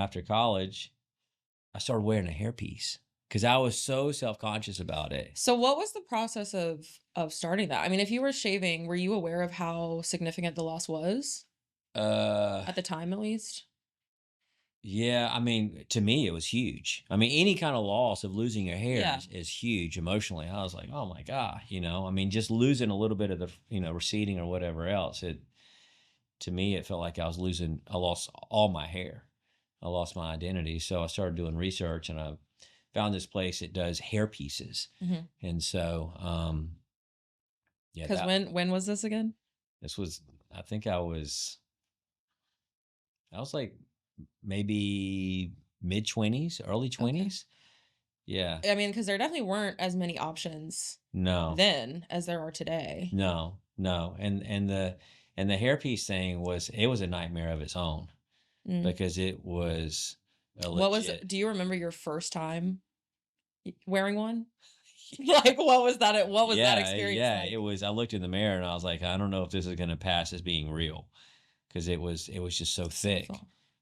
after college, I started wearing a hairpiece because I was so self-conscious about it. So what was the process of starting that? I mean, if you were shaving, were you aware of how significant the loss was Uh, at the time, at least? yeah, I mean, to me, it was huge. I mean, any kind of loss of losing your hair Yeah. is huge emotionally. I was like, oh my God, I mean, just losing a little bit of the, receding or whatever else, to me, it felt like I lost all my hair. I lost my identity. So I started doing research and I found this place that does hair pieces. Mhm. And so, yeah, 'Cause when was this again? this was, I think I was like maybe mid 20s, early Okay. 20s. Yeah. I mean, because there definitely weren't as many options No, then as there are today. no, no. And the hairpiece thing it was a nightmare of its own Mm. because it was a legit. Do you remember your first time wearing one? Like, what was that experience Yeah. It like? was. I looked in the mirror and I was like, I don't know if this is going to pass as being real because it was just so So thick.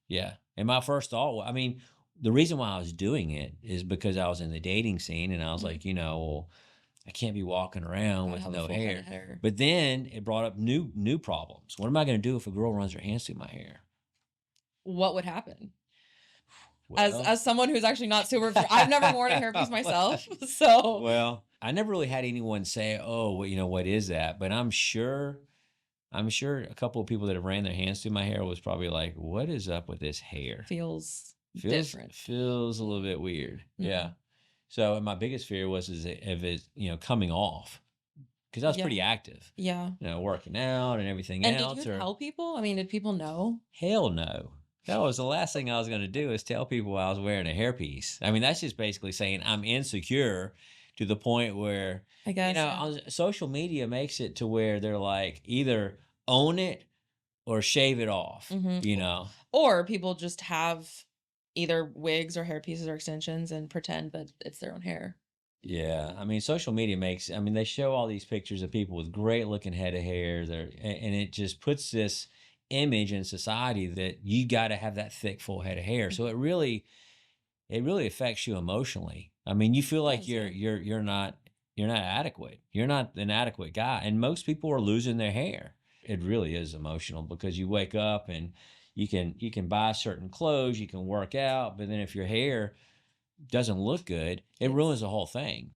Yeah. And my first thought, I mean, the reason why I was doing it is because I was in the dating scene and I was Mhm. like, well, I can't be walking around Gotta with have a no full head of hair. hair. But then it brought up new problems. What am I going to do if a girl runs her hands through my hair? What would happen? Well, As someone who's actually not super I've never worn a hairpiece myself, so well, I never really had anyone say, "Oh, well, what is that?" But I'm sure a couple of people that have ran their hands through my hair was probably like, "What is up with this hair?" feels Feels different. feels a little bit weird. Yeah. Mhm. So, and my biggest fear was is if it, coming off because I was Yeah. pretty active, Yeah. working out and everything And did you else. Or tell people? I mean, did people know? hell no. That was the last thing I was going to do is tell people I was wearing a hairpiece. I mean, that's just basically saying I'm insecure to the point where, I guess, yeah. on social media makes it to where they're like either own it or shave it off, Mhm. you know? Or people just have either wigs or hair pieces or extensions and pretend that it's their own hair. Yeah. I mean, social media I mean, they show all these pictures of people with great looking head of hair there, and it just puts this image in society that you got to have that thick, full head of hair. So Mhm. it really affects you emotionally. I mean, you feel It like does, yeah. you're not adequate. You're not an adequate guy, and most people are losing their hair. It really is emotional because you wake up and you can buy certain clothes, you can work out, but then if your hair doesn't look good, it ruins It's the whole thing.